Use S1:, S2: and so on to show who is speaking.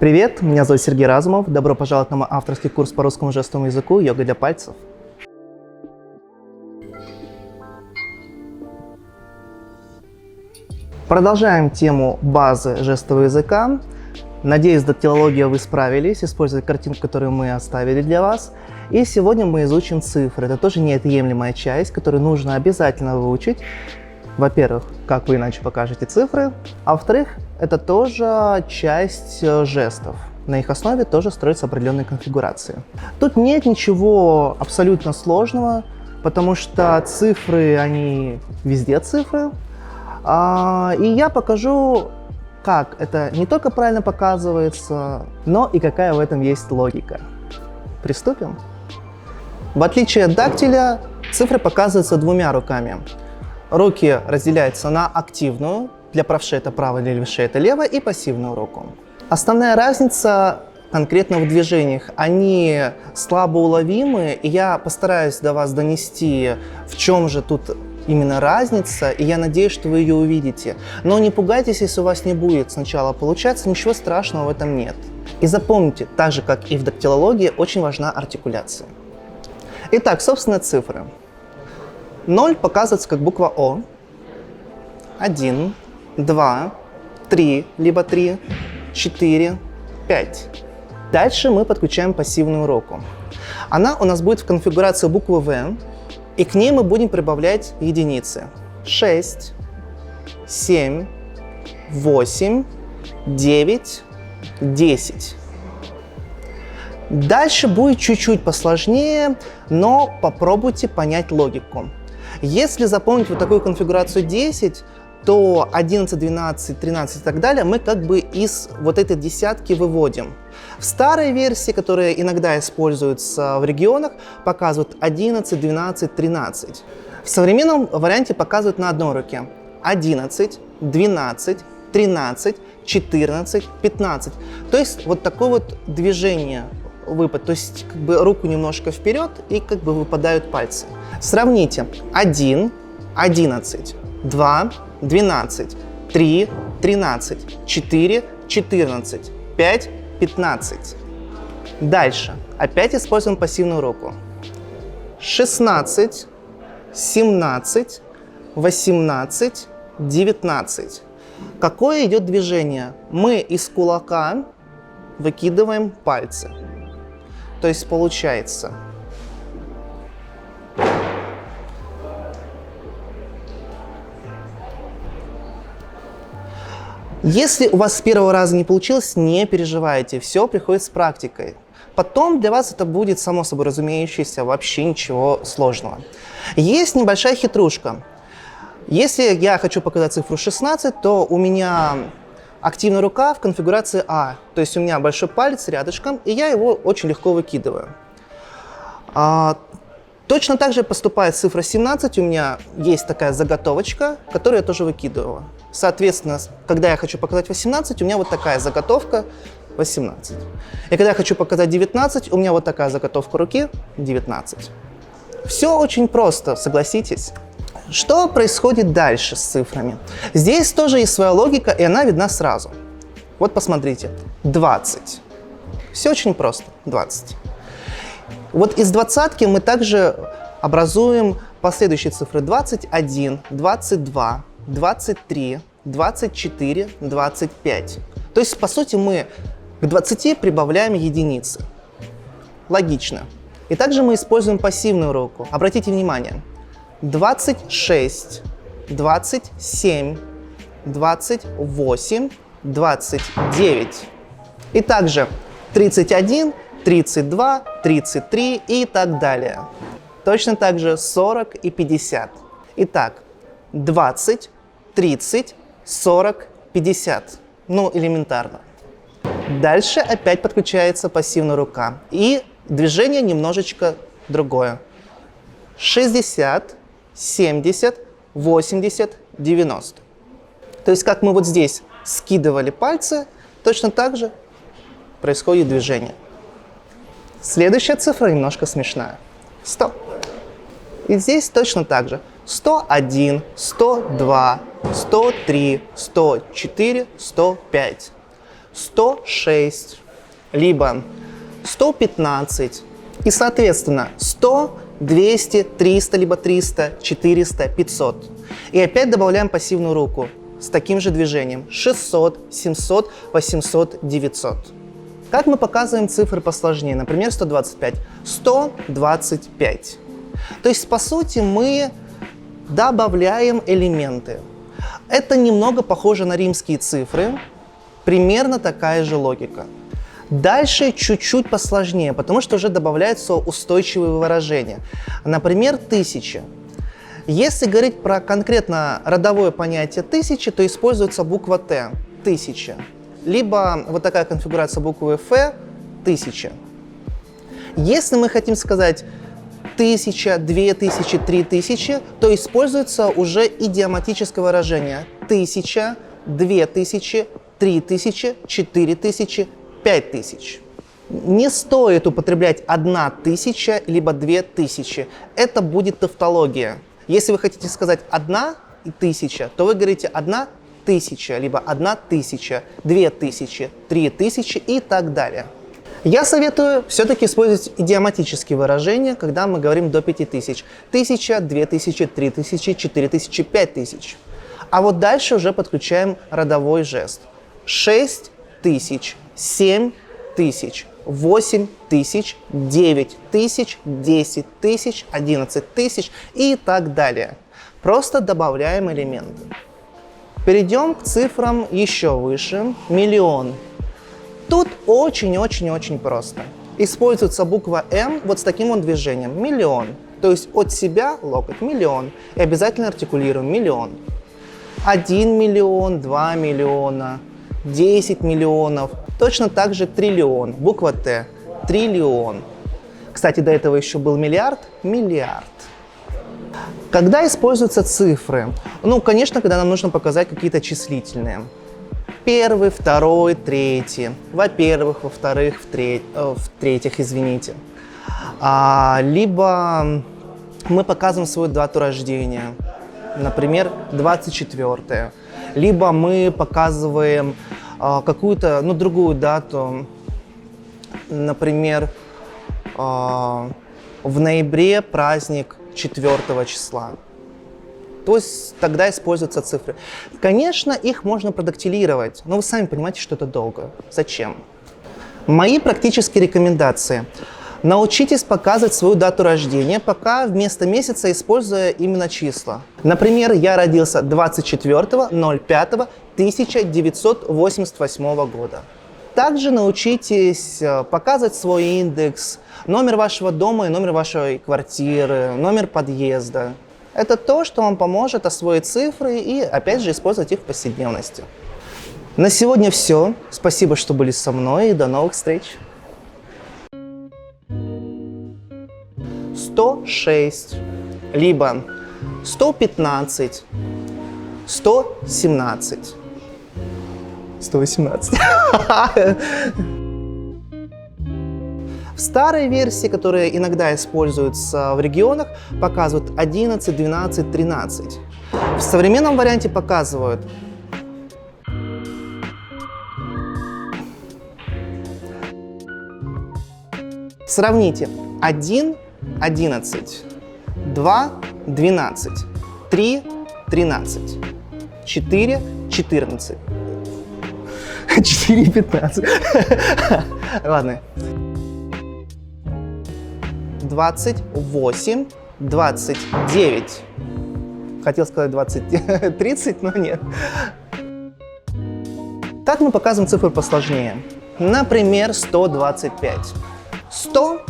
S1: Привет, меня зовут Сергей Разумов. Добро пожаловать на мой авторский курс по русскому жестовому языку «Йога для пальцев». Продолжаем тему базы жестового языка. Надеюсь, с дактилологией вы справились, используя картинку, которую мы оставили для вас. И сегодня мы изучим цифры. Это тоже неотъемлемая часть, которую нужно обязательно выучить. Во-первых, как вы иначе покажете цифры, а во-вторых, это тоже часть жестов. На их основе тоже строятся определенные конфигурации. Тут нет ничего абсолютно сложного, потому что цифры, они везде цифры. И я покажу, как это не только правильно показывается, но и какая в этом есть логика. Приступим. В отличие от дактиля, цифры показываются двумя руками. Руки разделяются на активную, для правши это правая, для левши это левая, и пассивную руку. Основная разница конкретно в движениях. Они слабо уловимы, и я постараюсь до вас донести, в чем же тут именно разница, и я надеюсь, что вы ее увидите. Но не пугайтесь, если у вас не будет сначала получаться, ничего страшного в этом нет. И запомните, так же, как и в дактилологии, очень важна артикуляция. Итак, собственно, цифры. 0 показывается как буква О. 1, 2, 3, либо 3, 4, 5. Дальше мы подключаем пассивную руку. Она у нас будет в конфигурации буквы В, и к ней мы будем прибавлять единицы. 6, 7, 8, 9, 10. Дальше будет чуть-чуть посложнее, но попробуйте понять логику. Если запомнить вот такую конфигурацию 10, то 11, 12, 13 и так далее мы как бы из вот этой десятки выводим. В старой версии, которая иногда используется в регионах, показывают 11, 12, 13. В современном варианте показывают на одной руке 11, 12, 13, 14, 15. То есть вот такое вот движение, выпад, то есть как бы руку немножко вперед и как бы выпадают пальцы. Сравните 1, 11, 2, 12, 3, 13, 4, 14, 5, 15. Дальше. Опять используем пассивную руку. 16, 17, 18, 19. Какое идет движение? Мы из кулака выкидываем пальцы. То есть получается если у вас с первого раза не получилось, не переживайте, все приходит с практикой. Потом для вас это будет само собой разумеющееся, вообще ничего сложного. Есть небольшая хитрушка. Если я хочу показать цифру 16, то у меня активная рука в конфигурации А, то есть у меня большой палец рядышком, и я его очень легко выкидываю. Точно так же поступает цифра 17, у меня есть такая заготовочка, которую я тоже выкидываю. Соответственно, когда я хочу показать 18, у меня вот такая заготовка 18. И когда я хочу показать 19, у меня вот такая заготовка руки 19. Все очень просто, согласитесь. Что происходит дальше с цифрами? Здесь тоже есть своя логика, и она видна сразу. Вот посмотрите, 20. Все очень просто, 20. Вот из двадцатки мы также образуем последующие цифры 21, 22, 23, 24, 25. То есть, по сути, мы к 20 прибавляем единицы. Логично. И также мы используем пассивную руку. Обратите внимание. 26, 27, 28, 29. И также 31, 32, 33 и так далее. Точно так же 40 и 50. Итак, 20, 30, 40, 50. Ну, элементарно. Дальше опять подключается пассивная рука. И движение немножечко другое. 60, 70, 80, 90. То есть, как мы вот здесь скидывали пальцы, точно так же происходит движение. Следующая цифра немножко смешная. 100. И здесь точно так же. 101, 102, 103, 104, 105. 106, либо 115. И, соответственно, 100, 200, 300, либо 300, 400, 500. И опять добавляем пассивную руку с таким же движением. 600, 700, 800, 900. Как мы показываем цифры посложнее? Например, 125. 125. То есть, по сути, мы добавляем элементы. Это немного похоже на римские цифры. Примерно такая же логика. Дальше чуть-чуть посложнее, потому что уже добавляются устойчивые выражения. Например, 1000. Если говорить про конкретно родовое понятие 1000, то используется буква Т – 1000. Либо вот такая конфигурация буквы Ф – 1000. Если мы хотим сказать 1000, 2000, 3000, то используется уже идиоматическое выражение 1000, 2000, 3000, 4000, 5000. Не стоит употреблять 1000 либо 2000. Это будет тавтология. Если вы хотите сказать 1000, то вы говорите 1000, либо 1000, 2000, 3000 и так далее. Я советую все-таки использовать идиоматические выражения, когда мы говорим до 5000. 1000, 2000, 3000, 4000, 5000. А вот дальше уже подключаем родовой жест. 6000, 7000, 8000, 9000, 10000, 11000 и так далее. Просто добавляем элементы. Перейдем к цифрам еще выше. Миллион. Тут очень-очень-очень просто. Используется буква М вот с таким вот движением. Миллион. То есть от себя локоть. Миллион. И обязательно артикулируем. Миллион. 1 миллион, 2 миллиона, 10 миллионов. Точно так же триллион. Буква Т. Триллион. Кстати, до этого еще был миллиард. Миллиард. Когда используются цифры? Ну, конечно, когда нам нужно показать какие-то числительные. Первый, второй, третий. Во-первых, во-вторых, в-третьих, извините. Либо мы показываем свою дату рождения. Например, 24. Либо мы показываем какую-то, другую дату. Например, в ноябре праздник 4 числа. То есть тогда используются цифры. Конечно, их можно продактилировать, но вы сами понимаете, что это долго. Зачем? Мои практические рекомендации. Научитесь показывать свою дату рождения, пока вместо месяца используя именно числа. Например, я родился 24.05.1988 года. Также научитесь показывать свой индекс, номер вашего дома и номер вашей квартиры, номер подъезда. Это то, что вам поможет освоить цифры и, опять же, использовать их в повседневности. На сегодня все. Спасибо, что были со мной, и до новых встреч. 106, либо 115, 117, 118. В старой версии, которые иногда используются в регионах, показывают 11, 12, 13. В современном варианте показывают Сравните. 1 – 11, 2 – 12, 3 – 13, 4 – 14, 4 – 15. Ладно. 28, 29. Хотел сказать 20, 30, но нет. Так мы показываем цифры посложнее. Например, 125. 100